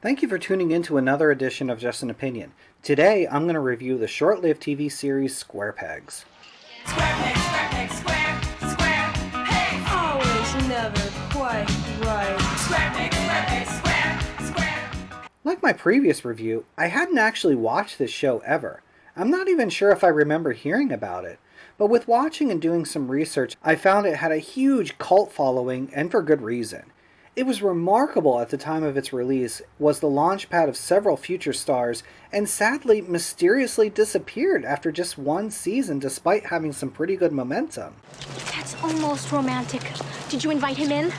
Thank you for tuning in to another edition of Just an Opinion. Today, I'm going to review the short-lived TV series Square Pegs. Square peg, square peg, square, square peg. Always never quite right. Square peg, square, square. Like my previous review, I hadn't actually watched this show ever. I'm not even sure if I remember hearing about it. But with watching and doing some research, I found it had a huge cult following, and for good reason. It was remarkable at the time of its release, was the launchpad of several future stars, and sadly mysteriously disappeared after just one season despite having some pretty good momentum. That's almost romantic. Did you invite him in?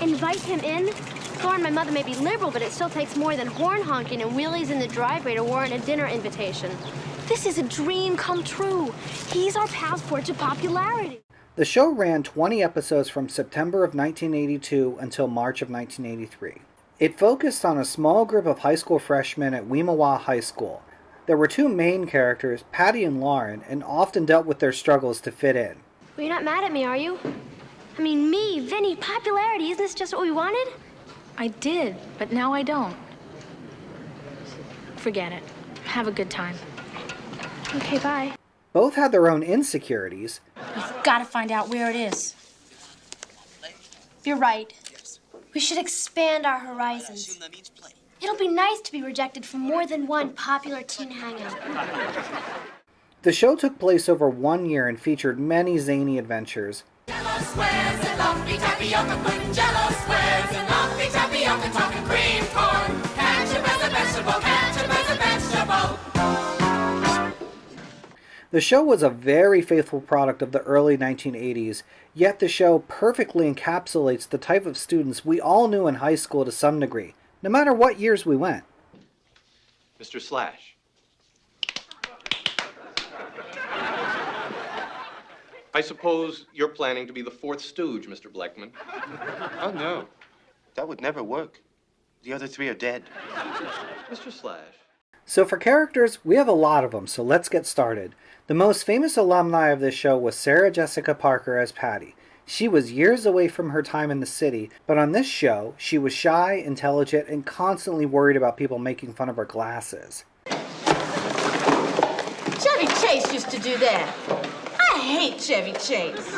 Invite him in? Lauren, my mother may be liberal, but it still takes more than horn honking and wheelies in the driveway to warrant a dinner invitation. This is a dream come true. He's our passport to popularity. The show ran 20 episodes from September of 1982 until March of 1983. It focused on a small group of high school freshmen at Weemawa High School. There were two main characters, Patty and Lauren, and often dealt with their struggles to fit in. Well, you're not mad at me, are you? I mean, me, Vinny, popularity, isn't this just what we wanted? I did, but now I don't. Forget it. Have a good time. Okay, bye. Both had their own insecurities. We've got to find out where it is. You're right. We should expand our horizons. It'll be nice to be rejected from more than one popular teen hangout. The show took place over 1 year and featured many zany adventures. Jello squares and lumpy tapioca pudding. Jello squares and lumpy tapioca talking cream corn. Ketchup as a vegetable. Ketchup as a vegetable. The show was a very faithful product of the early 1980s, yet the show perfectly encapsulates the type of students we all knew in high school to some degree, no matter what years we went. Mr. Slash. I suppose you're planning to be the fourth stooge, Mr. Bleckman. Oh, no. That would never work. The other three are dead. Mr. Slash. So for characters, we have a lot of them, so let's get started. The most famous alumni of this show was Sarah Jessica Parker as Patty. She was years away from her time in the city, but on this show, she was shy, intelligent, and constantly worried about people making fun of her glasses. Chevy Chase used to do that. I hate Chevy Chase.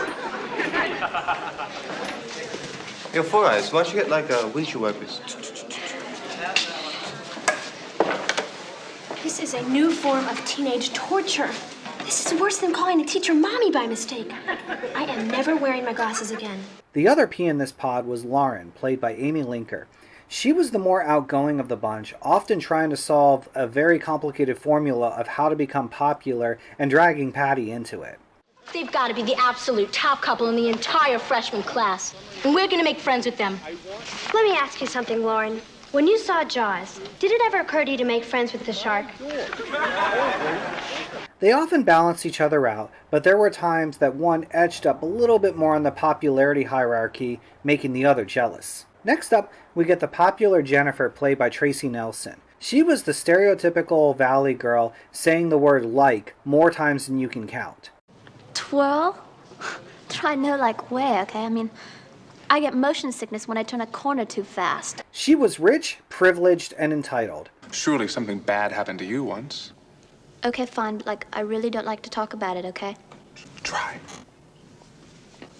Yo, Four Eyes, why don't you get, like, windshield wipers? This is a new form of teenage torture. This is worse than calling a teacher mommy by mistake. I am never wearing my glasses again. The other P in this pod was Lauren, played by Amy Linker. She was the more outgoing of the bunch, often trying to solve a very complicated formula of how to become popular and dragging Patty into it. They've got to be the absolute top couple in the entire freshman class. And we're going to make friends with them. Let me ask you something, Lauren. When you saw Jaws, did it ever occur to you to make friends with the shark? They often balanced each other out, but there were times that one edged up a little bit more on the popularity hierarchy, making the other jealous. Next up, we get the popular Jennifer, played by Tracy Nelson. She was the stereotypical Valley girl, saying the word like more times than you can count. Twirl? Try no like where, okay? I mean, I get motion sickness when I turn a corner too fast. She was rich, privileged, and entitled. Surely something bad happened to you once. Okay, fine, but like, I really don't like to talk about it, okay? Try.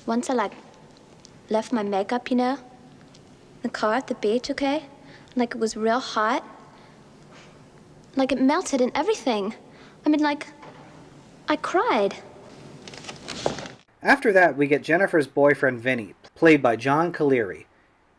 Once I left my makeup, in the car at the beach, okay? Like, it was real hot. Like, it melted and everything. I mean, I cried. After that, we get Jennifer's boyfriend, Vinny, played by John Caleri.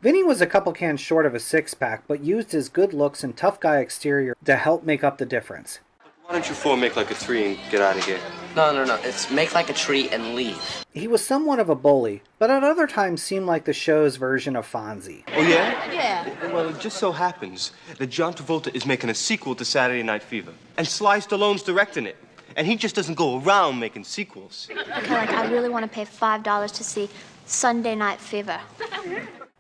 Vinny was a couple cans short of a six-pack, but used his good looks and tough guy exterior to help make up the difference. Why don't you four make like a three and get out of here? No. It's make like a tree and leave. He was somewhat of a bully, but at other times seemed like the show's version of Fonzie. Oh, yeah? Yeah. Well, it just so happens that John Travolta is making a sequel to Saturday Night Fever. And Sly Stallone's directing it. And he just doesn't go around making sequels. Okay, I really want to pay $5 to see Sunday Night Fever.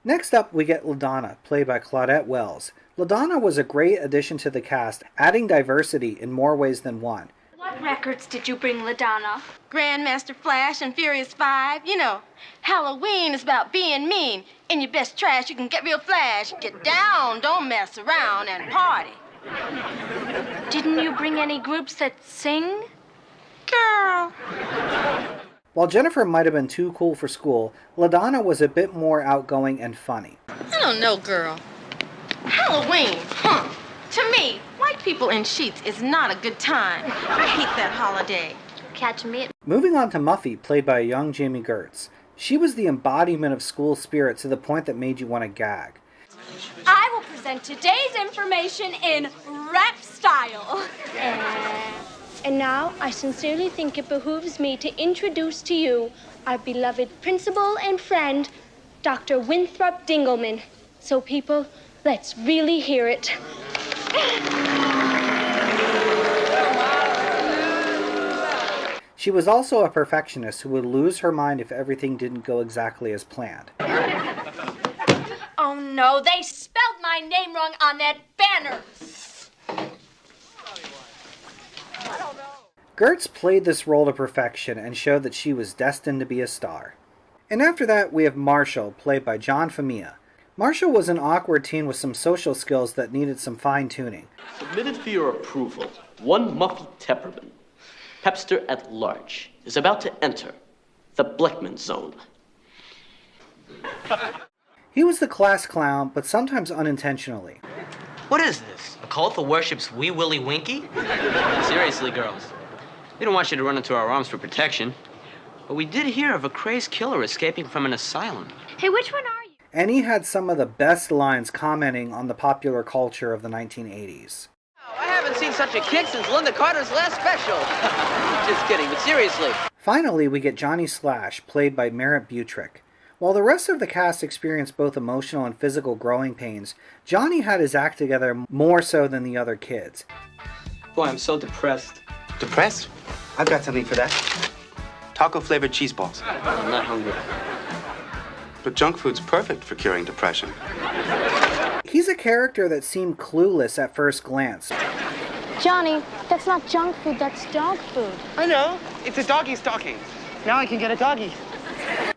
Next up, we get LaDonna, played by Claudette Wells. LaDonna was a great addition to the cast, adding diversity in more ways than one. What records did you bring, LaDonna? Grandmaster Flash and Furious 5. You know, Halloween is about being mean. In your best trash, you can get real flash. Get down, don't mess around, and party. Didn't you bring any groups that sing? Girl. While Jennifer might have been too cool for school, LaDonna was a bit more outgoing and funny. I don't know, girl. Halloween, To me, white people in sheets is not a good time. I hate that holiday. Catch me at... Moving on to Muffy, played by a young Jami Gerz. She was the embodiment of school spirit to the point that made you want to gag. I will present today's information in rap style. And now, I sincerely think it behooves me to introduce to you our beloved principal and friend, Dr. Winthrop Dingleman. So people, let's really hear it. She was also a perfectionist who would lose her mind if everything didn't go exactly as planned. Oh no, they spelled my name wrong on that banner. Gerz played this role to perfection and showed that she was destined to be a star. And after that, we have Marshall, played by John Famia. Marshall was an awkward teen with some social skills that needed some fine-tuning. Submitted for your approval, one Muffy Tepperman, Pepster at large, is about to enter the Blickman zone. He was the class clown, but sometimes unintentionally. What is this? A cult that worships Wee Willie Winky? Seriously, girls. We don't want you to run into our arms for protection. But we did hear of a crazed killer escaping from an asylum. Hey, which one are you? And he had some of the best lines commenting on the popular culture of the 1980s. I haven't seen such a kick since Linda Carter's last special. Just kidding, but seriously. Finally, we get Johnny Slash, played by Merritt Butrick. While the rest of the cast experienced both emotional and physical growing pains, Johnny had his act together more so than the other kids. Boy, I'm so depressed. Depressed? I've got something for that. Taco-flavored cheese balls. I'm not hungry. But junk food's perfect for curing depression. He's a character that seemed clueless at first glance. Johnny, that's not junk food, that's dog food. I know. It's a doggy's talking. Now I can get a doggy.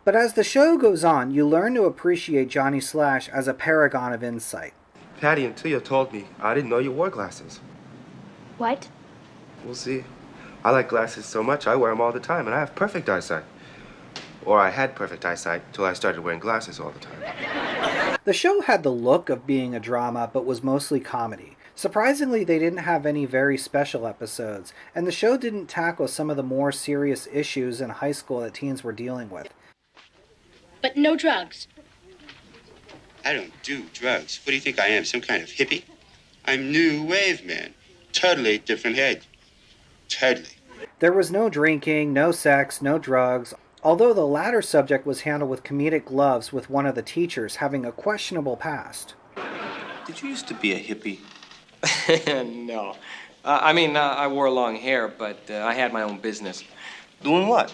But as the show goes on, you learn to appreciate Johnny Slash as a paragon of insight. Patty, until you told me, I didn't know you wore glasses. What? We'll see. I like glasses so much, I wear them all the time, and I have perfect eyesight. Or I had perfect eyesight till I started wearing glasses all the time. The show had the look of being a drama, but was mostly comedy. Surprisingly, they didn't have any very special episodes, and the show didn't tackle some of the more serious issues in high school that teens were dealing with. But no drugs. I don't do drugs. What do you think I am, some kind of hippie? I'm new wave, man. Totally different head. Totally. There was no drinking, no sex, no drugs, although the latter subject was handled with comedic gloves, with one of the teachers having a questionable past. Did you used to be a hippie? No. I wore long hair, but I had my own business. Doing what?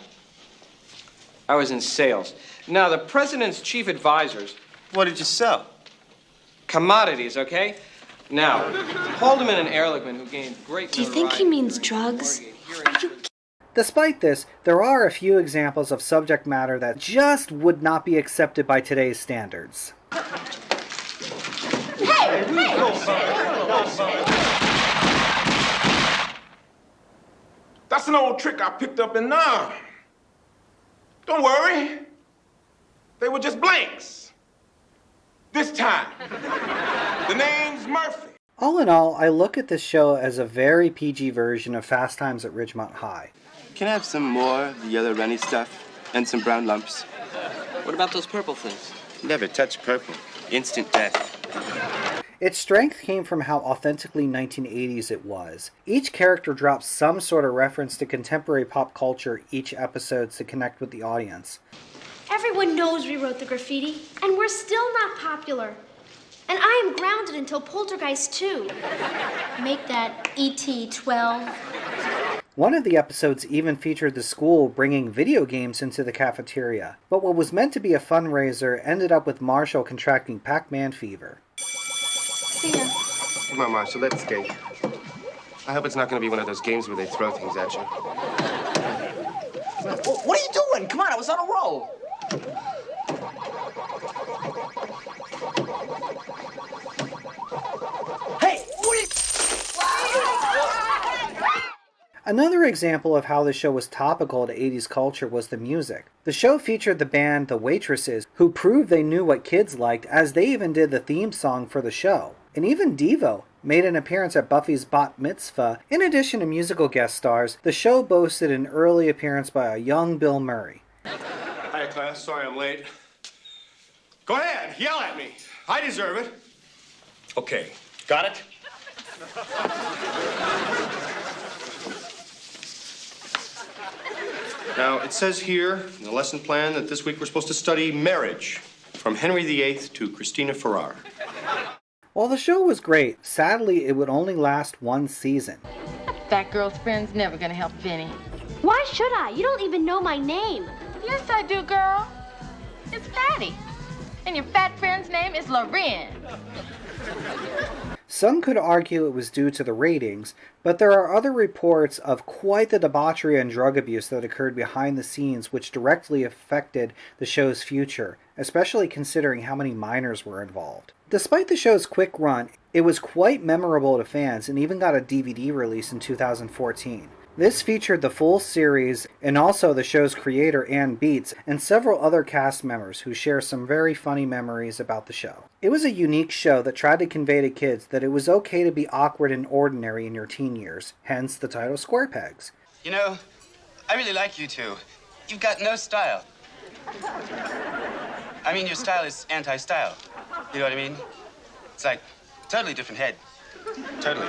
I was in sales. Now, the president's chief advisors... What did you sell? Commodities, okay? Now, Haldeman and Ehrlichman, who gained great... Do you think he means drugs? Despite this, there are a few examples of subject matter that just would not be accepted by today's standards. That's an old trick I picked up in Nam. Don't worry. They were just blanks. This time, the name's Murphy. All in all, I look at this show as a very PG version of Fast Times at Ridgemont High. Can I have some more of the yellow runny stuff and some brown lumps? What about those purple things? Never touch purple. Instant death. Its strength came from how authentically 1980s it was. Each character drops some sort of reference to contemporary pop culture each episode to connect with the audience. Everyone knows we wrote the graffiti, and we're still not popular. And I am grounded until Poltergeist 2. Make that ET 12. One of the episodes even featured the school bringing video games into the cafeteria. But what was meant to be a fundraiser ended up with Marshall contracting Pac-Man Fever. See ya. Come on, Marshall, let's skate. I hope it's not going to be one of those games where they throw things at you. What are you doing? Come on, I was on a roll. Hey, what are you... Another example of how the show was topical to 80s culture was the music. The show featured the band The Waitresses, who proved they knew what kids liked, as they even did the theme song for the show. And even Devo made an appearance at Buffy's Bat Mitzvah. In addition to musical guest stars, the show boasted an early appearance by a young Bill Murray. Hi, class. Sorry I'm late. Go ahead, yell at me. I deserve it. Okay, got it? Now, it says here in the lesson plan that this week we're supposed to study marriage, from Henry VIII to Christina Ferrar. While the show was great, sadly it would only last one season. That girl's friend's never gonna help Vinny. Why should I? You don't even know my name. Yes, I do, girl. It's Patty. And your fat friend's name is Loren. Some could argue it was due to the ratings, but there are other reports of quite the debauchery and drug abuse that occurred behind the scenes which directly affected the show's future, especially considering how many minors were involved. Despite the show's quick run, it was quite memorable to fans and even got a DVD release in 2014. This featured the full series and also the show's creator Ann Beats and several other cast members who share some very funny memories about the show. It was a unique show that tried to convey to kids that it was okay to be awkward and ordinary in your teen years, hence the title Square Pegs. You know, I really like you two. You've got no style. I mean, your style is anti-style. You know what I mean? It's like totally different head. Totally.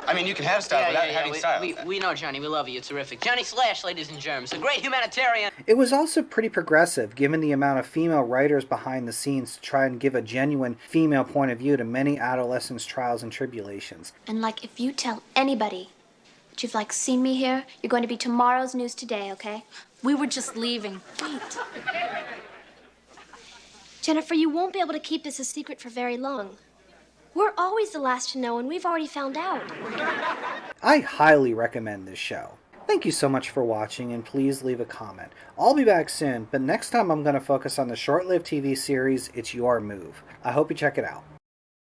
I mean, you can have style without having style. We know, Johnny. We love you. You're terrific. Johnny Slash, ladies and germs. A great humanitarian. It was also pretty progressive, given the amount of female writers behind the scenes to try and give a genuine female point of view to many adolescents' trials and tribulations. And, like, if you tell anybody that you've, like, seen me here, you're going to be tomorrow's news today, okay? We were just leaving. Wait. Jennifer, you won't be able to keep this a secret for very long. We're always the last to know, and we've already found out. I highly recommend this show. Thank you so much for watching, and please leave a comment. I'll be back soon, but next time I'm going to focus on the short-lived TV series, It's Your Move. I hope you check it out.